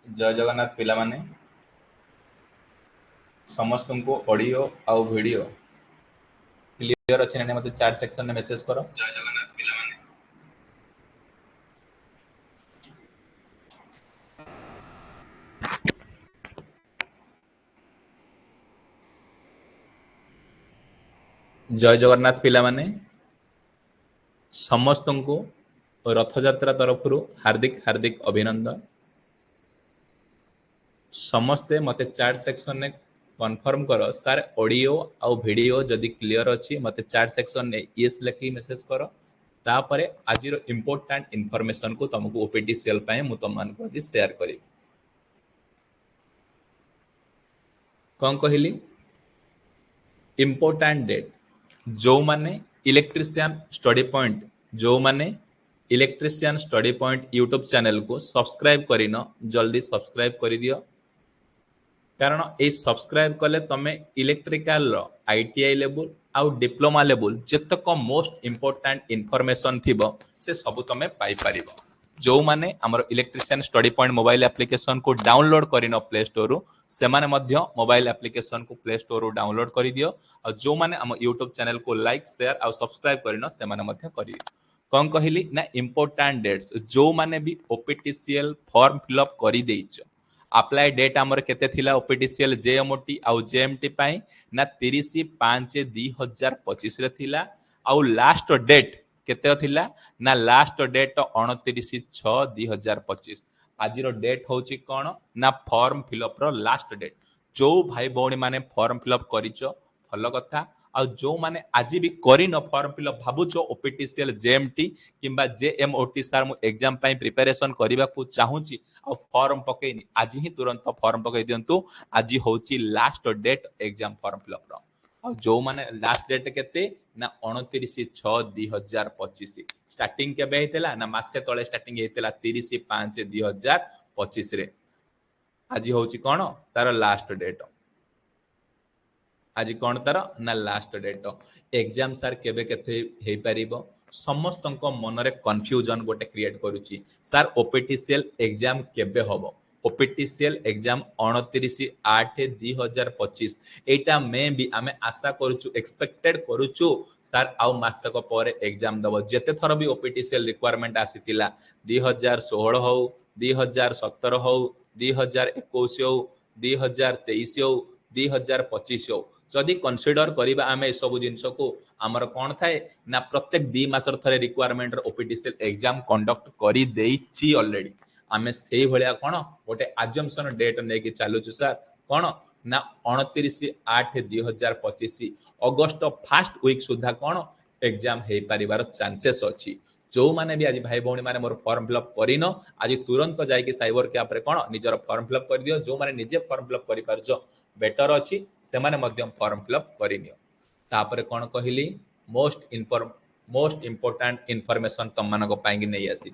जय जगन्नाथ पिला माने समस्त को ऑडियो आउ वीडियो क्लियर अच्छे ना मत चैट सेक्शन में मेसेज करो। जय जगन्नाथ पिला माने समस्त को रथयात्रा तरफ हार्दिक हार्दिक अभिनंदन। समस्ते मते चैट सेक्शन में कन्फर्म करो सर ऑडियो आउ वीडियो जदि क्लियर अच्छी मते चैट सेक्शन में यस लिखी मेसेज करो। तापरे आज इंपोर्टेंट इनफॉरमेशन को तुमको ओपीटी सेल पाए मु तुम मानको आज शेयर करी। कौन कहली इंपोर्टेंट डेट जो माने इलेक्ट्रीशियन स्टडी पॉइंट जो माने electrician study point YouTube channel को सब्सक्राइब करिन जल्दी सब्सक्राइब कर दियो। कारण ये सब्सक्राइब कले तमे इलेक्ट्रिकल आईटीआई लेवल आउ डिप्लोमा लेवल जतक मोस्ट इंपोर्टेंट इनफॉरमेशन थिबो से सब तमे पाई परिबो। जो माने हमर electrician study point mobile application को डाउनलोड करिनो प्ले स्टोर रु सेमाने मध्य मोबाइल एप्लिकेशन को प्ले स्टोर रु डाउनलोड करि दियो। और जो माने हम यूट्यूब चैनल को लाइक शेयर और सब्सक्राइब करिनो सेमाने मध्य करि। कौन कहली ना इंपोर्टेंट डेट्स जो माने भी ओपीटीसीएल फॉर्म फिलअप करि देइछ अप्लाई डेट आमर केते थिला ओपीटीसीएल जेएमओटी आउ जेएमटी पाई ना 30/5/2025 रे थिला। आउ लास्ट डेट केते थिला ना लास्ट डेट 29/6/2025। आज डेट होची कोन ना फॉर्म फिलअप रो लास्ट डेट। जो भाई भौणी माने फॉर्म फिलअप करिचो भल कथा। आ जो माने आज भी करिनो फॉर्म फिलअप भाबुचो ओपीटीसीएल जेएमटी किंबा जेएमओटी सर मु एग्जाम पाई प्रिपरेशन करबा को चाहूची आ फॉर्म पकेनी आज ही तुरंत फॉर्म पकई दियंतु। आज होची last date exam form fill up रो। और जो माने लास्ट डेट केते ना 29/6/2025 स्टार्टिंग केबे हेतला ना मासे तळे स्टार्टिंग हेतला 30/5/2025 रे। आज होची कोन तार लास्ट डेट। आज कौन तार ना लास्ट डेट एग्जाम सर केबे केते हे परिबो समस्त मनरे कन्फ्यूजन गोटे क्रिएट करूची सर ओपीटीसीएल एग्जाम केबे हबो। ओपीटीसीएल एग्जाम 29/8/2025 एटा में भी आमे आशा करूछु एक्सपेक्टेड करूछु सर आउ मासक पर एग्जाम दबो। जेते थर भी ओपीटीसीएल रिक्वायरमेंट आसीतिला 2016 हो 2017 हो 2021 हो 2023 हो 2025 हो जदि कंसीडर करिबा आमे सब जिंस को हमर कोन थाए ना प्रत्येक 2 मासर थरे रिक्वायरमेंट ओपीटीसीएल एग्जाम कंडक्ट करी देइची ऑलरेडी। आमे सेही भलिया कोन गोटे अजम्पशन डेट ने कि चालुछु सर कोन ना 29/8/2025 अगस्त फर्स्ट वीक सुधा कोन एग्जाम हे परिवार चांसेस अछि। जो माने भी आज भाई भौणी माने मोर फॉर्म फिलअप करिनो आज तुरंत जाई कि साइबर कैफ रे कोन निजर फॉर्म फिलअप कर दियो। जो माने निजे फॉर्म फिलअप करि परजो बेटर अछि से माने मध्यम फॉर्म फिलअप करिनियो। तापरे कोन कहिली मोस्ट इंपोर्टेंट इनफॉरमेशन तम मानको पाइंग नै आसी।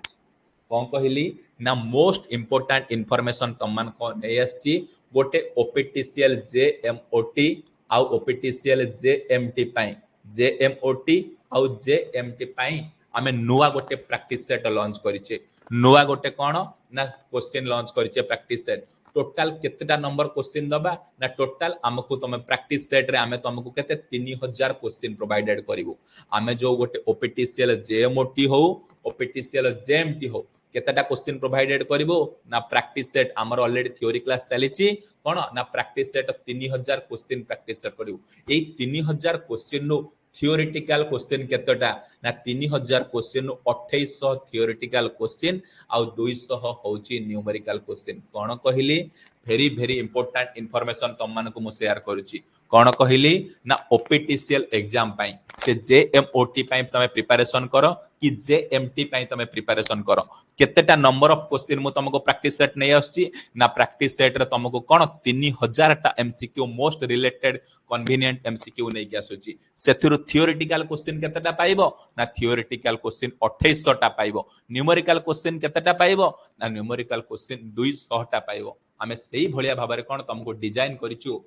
कौन कहली ना मोस्ट इंपोर्टेंट इनफॉरमेशन तम मान को नै आसी गोटे ओपीटीसीएल जेएमओटी आउ ओपीटीसीएल जेएमटी पाई जेएमओटी आउ जेएमटी पाई आमे नुआ गोटे प्रैक्टिस सेट लॉन्च करिचे। नुआ गोटे कोन ना क्वेश्चन लॉन्च करिचे प्रैक्टिस सेट टोटाल केतेटा नंबर क्वेश्चन दबा ना टोटाल हमकु तमे प्रैक्टिस सेट रे आमे तुमको केते 3000 क्वेश्चन प्रोवाइडेड करिवो। आमे जो गोटे ओपीटीसीएल जेएमओटी हो ओपीटीसीएल जेएमटी हो केतेटा क्वेश्चन प्रोवाइडेड करिवो ना प्रैक्टिस सेट हमर ऑलरेडी थ्योरी क्लास चलीची कोन ना practice set 3000 question practice set करिवो। एई 3000 क्वेश्चन नो थियोरेटिकल क्वेश्चन केतटा ना 3000 क्वेश्चन 2800 थियोरेटिकल क्वेश्चन आउ 200 होची न्यूमेरिकल क्वेश्चन। कोन कहली वेरी वेरी इंपोर्टेंट इनफॉरमेशन तम मानको मु शेयर करूची। कोन कहली ना ओपीटीसीएल एग्जाम पाई से जेएमओटी पाई तमे प्रिपरेशन करो कि जेएमटी पाई तमे प्रिपरेशन करो केतेटा नंबर ऑफ क्वेश्चन मु तुमको प्रैक्टिस सेट नै आछी ना प्रैक्टिस सेट रे तुमको कोन 3000 टा MCQ most related convenient MCQ नै कि आछी। सेथिरु थियोरेटिकल क्वेश्चन केतेटा पाइबो ना थियोरेटिकल क्वेश्चन 2800 टा पाइबो। न्यूमेरिकल क्वेश्चन केतेटा पाइबो ना न्यूमेरिकल क्वेश्चन 200 टा पाइबो। आमे सेही भलिया भाबरे कोन तुमको डिजाइन करिचु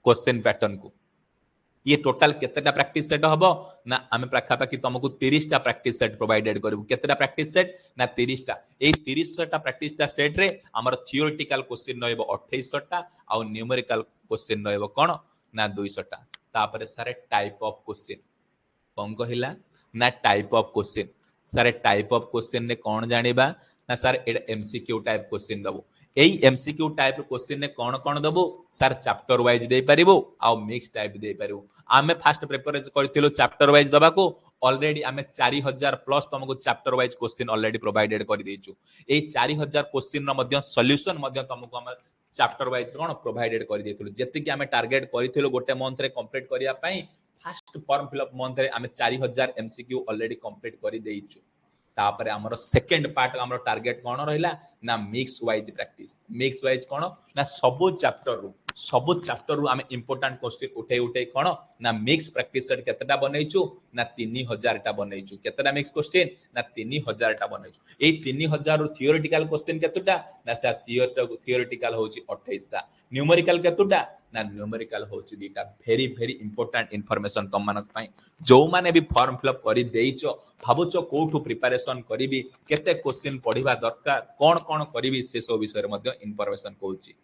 क्वेश्चन पैटर्न को। ये टोटल केतेटा प्रैक्टिस सेट हबो ना आमे पाखापाखि तुमको 30 टा प्रैक्टिस सेट प्रोवाइडेड करू केतेटा प्रैक्टिस सेट ना 30 टा ए 30 टा प्रैक्टिस टा सेट रे हमर थियोरेटिकल क्वेश्चन रहइबो 28 टा आ न्यूमेरिकल क्वेश्चन रहइबो कोन ना 200 टा तापर सारे टाइप ऑफ क्वेश्चन कौन कहला ना टाइप ऑफ क्वेश्चन सारे टाइप ऑफ क्वेश्चन ने कौन जानिबा ना सर एटा एमसीक्यू टाइप क्वेश्चन दबो एई एमसीक्यू टाइप क्वेश्चन ने कौन दबो सर चैप्टर वाइज दे परिबो आ मिक्स टाइप दे परिबो आमे फास्ट प्रिपरेशन करथिलो चैप्टर वाइज दबा को ऑलरेडी आमे 4000 प्लस तुमको chapter wise question already provided कर देछु ए 4000 क्वेश्चन रो मध्य सॉल्यूशन मध्य तुमको हम चैप्टर वाइज कोन प्रोवाइडेड कर देथिलो जति कि आमे टारगेट करथिलो गोटे मंथ रे कंप्लीट करिया पई फास्ट फॉर्म फिलअप मंथ रे आमे 4000 एमसीक्यू ऑलरेडी कंप्लीट कर देइछु तापर हमर सेकंड पार्ट हमर टारगेट कोन रहिला ना mix wise practice mix wise कोन ना सब चैप्टर रु आमे इंपोर्टेंट क्वेश्चन उठे कोन ना मिक्स प्रैक्टिस सेट केतेटा बनैछु ना 3000 टा बनैछु केतेटा मिक्स क्वेश्चन ना 3000 टा बनैछु ए 3000 रु थियोरेटिकल क्वेश्चन केतेटा ना सर थियोरेटिकल होची 28 टा न्यूमेरिकल केतेटा ना न्यूमेरिकल होची दीटा वेरी वेरी इंपोर्टेंट इंफॉर्मेशन तुम मानक पई जो माने भी फॉर्म फिलअप करि देइचो भाबुचो कोठु प्रिपरेशन करिवि केते क्वेश्चन पढिबा दरकार कोन करिवि से सब विषय मध्ये इंफॉर्मेशन कहूची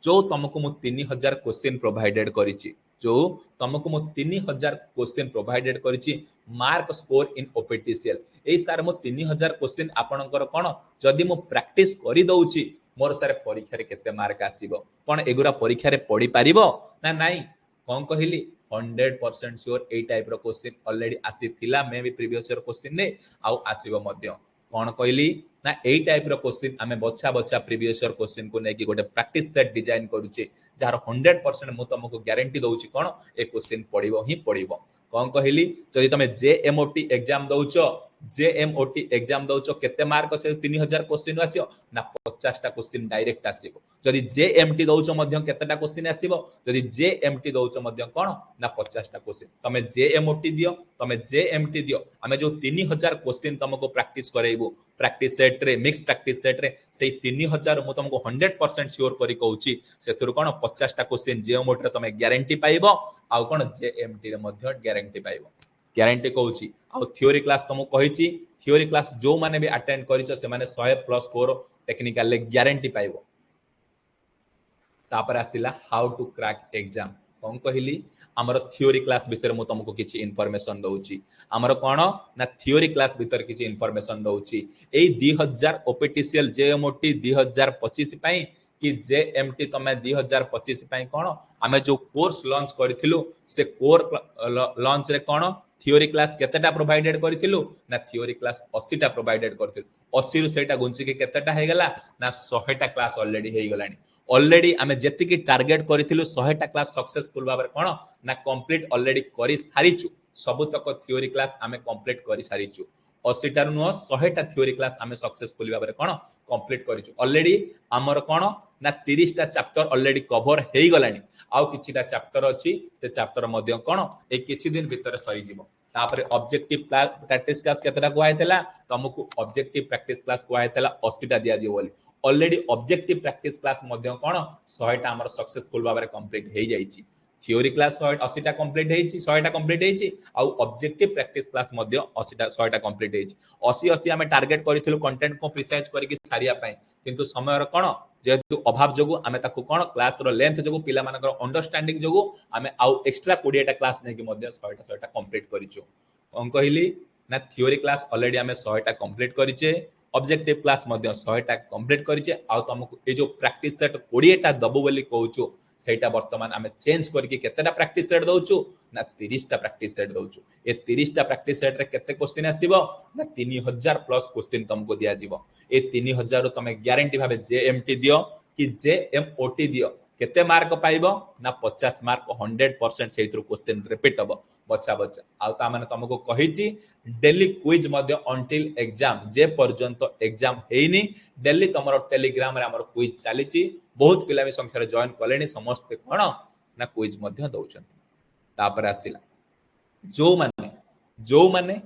जो तुमको मु 3000 क्वेश्चन प्रोवाइडेड करिछि जो तुमको मु 3000 क्वेश्चन प्रोवाइडेड करिछि मार्क स्कोर इन ओपीटीसीएल ए सार मु 3000 क्वेश्चन आपनकर कोन जदि मु प्रैक्टिस करि दउछि मोर सारे परीक्षा रे केते मार्क आसीबो कोन एगुरा परीक्षा रे पढि पारिबो ना नाही कोन कहिली 100% श्योर ए टाइप रो क्वेश्चन ऑलरेडी आसी थिला मे भी प्रीवियस ईयर क्वेश्चन ने आउ आसीबो मध्य कोन कहली ना ए टाइप रो क्वेश्चन आमे बच्चा प्रीवियस ईयर क्वेश्चन को नै कि गोटे प्रैक्टिस सेट डिजाइन करूचे जार 100% मु तुमको गारंटी दउची कोन ए क्वेश्चन पढिबो ही पढिबो कोन कहली जदि तमे जेएमओटी एग्जाम दउचो जेएमओटी एग्जाम दउचो केते मार्क से 3000 क्वेश्चन आसीओ ना 50 टा क्वेश्चन डायरेक्ट आसीबो जदि जेएमटी दउचो मध्य केतेटा क्वेश्चन आसीबो जदि जेएमटी दउचो मध्य कोन ना 50 टा क्वेश्चन तमे जेएमओटी दियो तमे जेएमटी दियो आमे जो 3000 क्वेश्चन तुमको प्रैक्टिस करेइबो प्रैक्टिस सेट रे मिक्स प्रैक्टिस सेट रे से 3000 मु तुमको 100% श्योर करी कहूची सेतुर कोन 50 टा क्वेश्चन जेएमओटी रे तमे गारंटी पाइबो आउ कोन जेएमटी रे मध्य गारंटी पाइबो गारंटी कहूची आउ थ्योरी क्लास तुमको कहिची थ्योरी क्लास जो माने भी अटेंड करिचो से माने 100+ स्कोर टेक्निकल ले गारंटी पाइबो तापर आसिला हाउ टू क्रैक एग्जाम कोन कहिली हमर थ्योरी क्लास विषय मु तुमको किछि इंफॉर्मेशन दउची हमर कोन ना थ्योरी क्लास भीतर किछि इंफॉर्मेशन दउची ए 2000 ओपीटीसीएल जेएमओटी 2025 पई कि जेएमटी तमे 2025 पई कोन हमें जो कोर्स लॉन्च करथिलु से कोर लॉन्च रे कोन थ्योरी क्लास केतेटा प्रोवाइडेड करथिलु ना थ्योरी क्लास 80 टा प्रोवाइडेड करथिलु 80 रु सेटा गुंची के केतेटा हे गेला ना 100 टा क्लास ऑलरेडी हे गलानी ऑलरेडी आमे जति की टारगेट करथिलु 100 टा क्लास सक्सेसफुल भाबरे कोन ना कंप्लीट ऑलरेडी करि सारिचु सब तक थ्योरी क्लास आमे कंप्लीट करि सारिचु 80 टा नु 100 टा थ्योरी क्लास आमे सक्सेसफुल भाबरे कोन कंप्लीट करिचु ऑलरेडी हमर कोन ना 30 टा चैप्टर ऑलरेडी कवर हेई गलानी आउ किछिटा चैप्टर अछि से चैप्टर मध्य कोन ए किछि दिन भीतर सरी जिवो तापर ऑब्जेक्टिव प्रैक्टिस क्लास केतरा को आइतला तुमको ऑब्जेक्टिव प्रैक्टिस क्लास को आइतला 80 टा दिया जिवो ऑलरेडी ऑब्जेक्टिव प्रैक्टिस क्लास मध्य कोन 100 टा हमर सक्सेसफुल भाबरे कंप्लीट हेई जाईची थ्योरी क्लास 80 टा कंप्लीट हेईची 100 टा कंप्लीट हेईची आउ ऑब्जेक्टिव प्रैक्टिस क्लास मध्य 80 टा 100 टा कंप्लीट हेईची 80 हमें टारगेट करिथिलु कंटेंट को प्रिसाइज करके सारिया पई किंतु समय रो कोन जेतु अभाव जगु आमे ताकू कोन क्लास रो लेंथ जगु पिला मानकर अंडरस्टैंडिंग जगु आमे आउ एक्स्ट्रा 20 टा क्लास नै कि मध्य 100 टा कंप्लीट करिचो कोन कहिली ना थ्योरी क्लास ऑलरेडी आमे 100 टा कंप्लीट करिचे ऑब्जेक्टिव क्लास मध्य 100 टा कंप्लीट करिचे आ तुमको ए जो प्रैक्टिस सेट 20 टा दबो बोली कहउचो सेटा वर्तमान आमे चेंज करके केतेटा प्रैक्टिस सेट दउचो ना 30 टा प्रैक्टिस सेट दउचो ए 30 टा प्रैक्टिस सेट रे केते क्वेश्चन आसीबो ना 3000 प्लस क्वेश्चन तुमको दिया जीवो ए 3000 रो तमे गारंटी भाबे जेएमटी दियो कि जेएमओटी दियो केते मार्क पाइबो ना 50 मार्क 100% सेइथरो क्वेश्चन रिपीट हबो बच्चा आ ता माने तुमको कहिची डेली क्विज मध्य अंटिल एग्जाम जे पर्यंत एग्जाम हेइनी डेली तमरो टेलीग्राम रे हमर क्विज चलीची बहुत पिला संख्या रे जॉइन कलेनी समस्त कोन ना क्विज मध्य दउछन तापर आसिला जो माने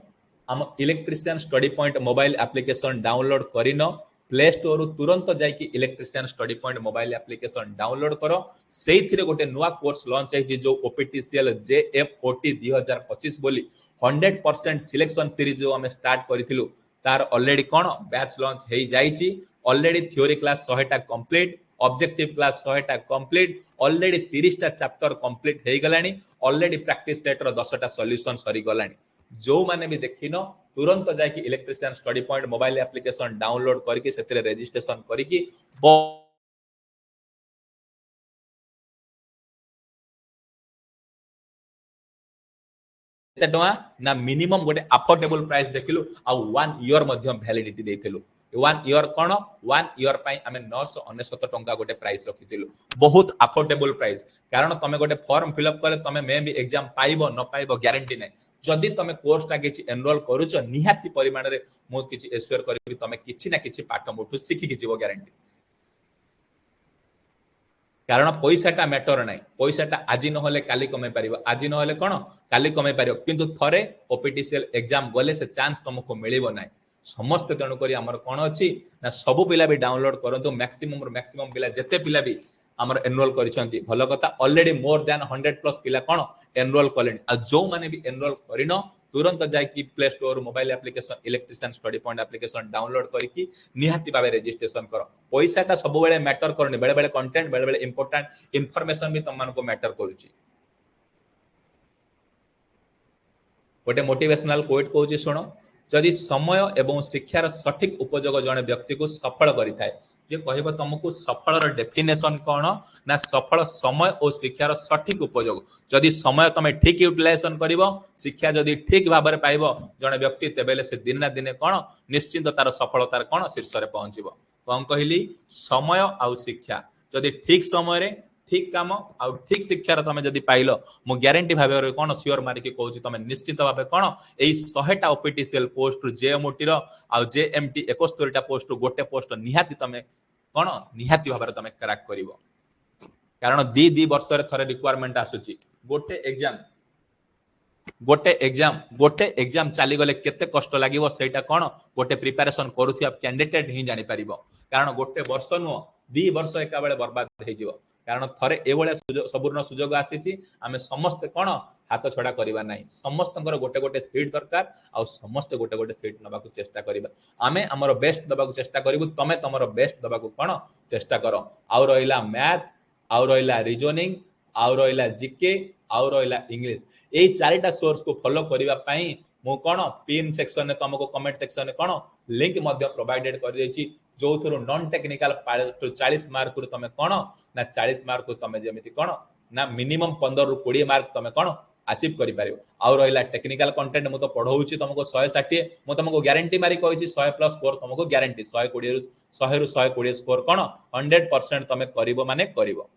हम electrician study point mobile application download करिनो प्ले स्टोर तुरंत जाइए electrician study point mobile application download कर से गोटे नुआ कोर्स लॉन्च है जो ओपीटीसीएल जेएफओटी 2025 बोली 100% सिलेक्शन सीरीज जो आम स्टार्ट करूँ तार ऑलरेडी कौन बैच लॉन्च हो जाइए ऑलरेडी थ्योरी क्लास 100टा कंप्लीट ऑब्जेक्टिव क्लास 100टा कंप्लीट ऑलरेडी 30टा चैप्टर कंप्लीट हो गलानी ऑलरेडी प्रैक्टिस सेट रो 10टा सॉल्यूशन सरी गलानी जो माने भी देखिन तुरंत जाइए electrician study point mobile application download करके सेतिरे रजिस्ट्रेशन करके ना मिनिमम गोटे अफोर्डेबल प्राइस देखिलु आ 1 ईयर मध्य वैलिडिटी देथिलु 1 ईयर कोन 1 ईयर पई हमें 999 टंका गोटे प्राइस रखिथिलु बहुत अफोर्डेबल प्राइस कारण तमे गोटे फॉर्म फिलअप करे तमे मे भी एग्जाम पाइबो न पाइबो ग्यारंटी नै जदि तमे कोर्स टा किछि एनरोल करूछ निहाती परिमाण रे मो किछि एश्योर करी तमे किछि ना किछि पाठ मोठु सिखि किछिबो ग्यारंटी कारण पैसाटा मैटर ना पैसाटा आज ना काली कमे पार आज ना कौन काली कमे पार किंतु थरे ओपीटीसीएल एग्जाम गले से चांस तुमको मिलिबो ना समस्त तेणुक आमर कौन अच्छी ना सबू पिला भी डाउनलोड करूँ मैक्सिमम पिला जेते पिला भी आमर एनरोल करिसेंती भलो कथा ऑलरेडी मोर देन 100+ पिला कौन एनरोल कलेनी आ जो माने भी एनरोल करिनो तुरंत जाइए play store mobile application electrician study point application download करके निहाती भाव रजिस्ट्रेशन कर पैसाटा सब बेले मैटर करनी बेले बेले कंटेंट बेले बेले इंपोर्टेंट इंफॉर्मेशन भी तुम मानको मैटर करूची गोटे मोटिवेशनल कोट कहूँ शुण जदि समय एवं शिक्षार सठिक उपयोग जड़े व्यक्ति को सफल करिथाए जे कहबो तुमको सफल डेफिनेशन कौन ना सफल समय और शिक्षार सठिक उपयोग जदि समय तुम ठीक यूटिलाइजेशन करिवो शिक्षा जदि ठीक भाव में पाइबो जड़े व्यक्ति तेबेले से दिन ना दिन कौन निश्चिंत तार सफलतार कौन शीर्ष में पहुंचबो कौन कहली समय आउ शिक्षा जदि ठीक समय रे ठीक काम आउ ठीक शिक्षार तुम जदि पाइल मु ग्यारंटी भाव कौन सियोर मारिकी कहूँ तुम निश्चित भाव कौन यही 100टा ओपीटीसीएल पोस्ट जेएमओटी आउ जेएमटी 71टा पोस्ट गोटे पोस्ट निहाती तुम कौन निहाती भाव तुम क्रैक कर कारण दी वर्ष थरे रिक्वायरमेंट आसुची गोटे एग्जाम चली गले केते कष्ट लागिवो सेटा कौन गोटे प्रिपरेशन करूथिया कैंडिडेट ही जानि परिबो कारण गोटे वर्ष नुह 2 वर्ष एका बेले बर्बाद हो जिवो कारण थरे एवळे सबूर्ण सुजोग आसीची आमे समस्त कौन हाथ छड़ा करबा नाही समस्त गोटे गोटे सीट दरकार आ समस्त गोटे गोटे सीट नबा को चेष्टा करबा आमे हमर बेस्ट दबा को चेष्टा करिवु तमे तमर बेस्ट दबा को कौन चेष्टा करो आउ रहिला मैथ आउ रहिला रीजनिंग आउ रहिला जीके आउ रहिला इंग्लिश एई चारिटा सोर्स को फॉलो करबा पई मु कौन पिन सेक्शन ने तुमको कमेंट सेक्शन ने कौन लिंक मध्य प्रोवाइडेड कर देछि जो थ्रू नॉन टेक्निकल 40 मार्क रु तमे कौन ना 40 मार्क को तमे जेमिति कौन ना मिनिमम 15 रु 20 मार्क तमे कौन अचीव करि पारियो आउ रहिला टेक्निकल कंटेंट मु तो पढौछि तुमको 160 मु तुमको गारंटी मारी कहिछि 100+ स्कोर तुमको गारंटी 120 रु 100 स्कोर कौन 100% तमे करिवो माने करिवो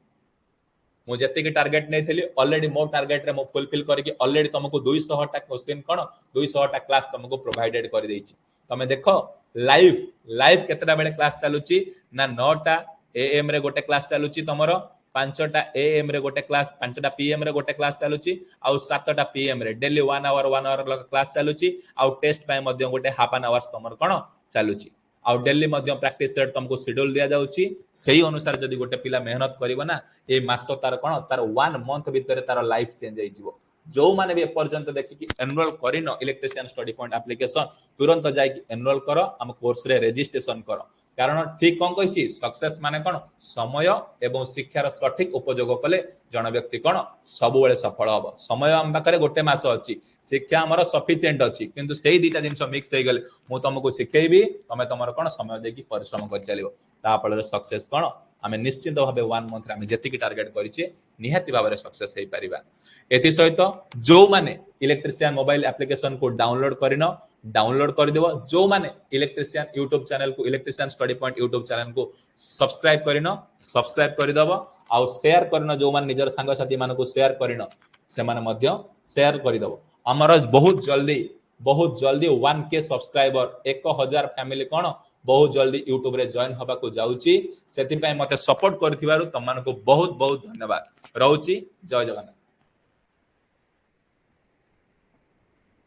मु जति की टारगेट नै थली ऑलरेडी मो टारगेट रे मु फुलफिल करके ऑलरेडी तुमको 200टा क्वेश्चन कौन 200टा क्लास तुमको प्रोवाइडेड कर देछि तमे देखो लाइव केतटा बेले क्लास चालुची ना 9टा एएम रे गोटे क्लास चालुची तमरो 5टा एएम रे गोटे क्लास 5टा पीएम रे गोटे क्लास चालुची आ 7टा पीएम रे डेली 1 आवर क्लास चालुची आ टेस्ट पाए मध्य गोटे हाफ एन आवर्स तमर कोन चालुची आ डेली मध्य प्रैक्टिस सेट तुमको शेड्यूल दिया जाउची सही अनुसार जदी गोटे पिला मेहनत करिवो ना ए मासो तार कोन तार 1 मंथ भीतर तार लाइफ चेंज होई जिवो जो माने भी पर्यंत देखि एनरोल करिनो इलेक्ट्रिशियन स्टडी पॉइंट एप्लिकेशन तुरंत जाई एनरोल करो हम कोर्स रे रजिस्ट्रेशन करो कारण ठीक कौन कही सक्सेस माने कौन समय एवं शिक्षार सठिक उपयोग कले जन व्यक्ति कौन सब सफल हम समय आम पाखे गोटे मास अच्छी शिक्षा आमर सफिसीयंट अच्छी किंतु से दुटा जिन मिक्स हो गले मुझे तुमको शिखेबी तुम तुम कौन समय देकी परिश्रम कर चलो ताफल सक्सेस कौन आम निश्चित भाव 1 मंथ आम जी टार्गेट करें निहाती भाव में सक्सेस हो पार एथि सहित जो माने इलेक्ट्रिशियन मोबाइल एप्लिकेशन को डाउनलोड करन डाउनलोड कर देबो जो माने इलेक्ट्रिशियन यूट्यूब चैनल को electrician study point YouTube channel को सब्सक्राइब करन सब्सक्राइब कर देबो आ शेयर करन जो माने निजर संग साथी मान को शेयर करन से माने मध्य शेयर कर देबो हमर बहुत जल्दी 1K सब्सक्राइबर 1000 फैमिली कोन बहुत जल्दी यूट्यूब रे जॉइन होबा को जाउची सेति पय मते सपोर्ट करथिबारु तम मानको बहुत बहुत धन्यवाद रहउची जय जगन्नाथ।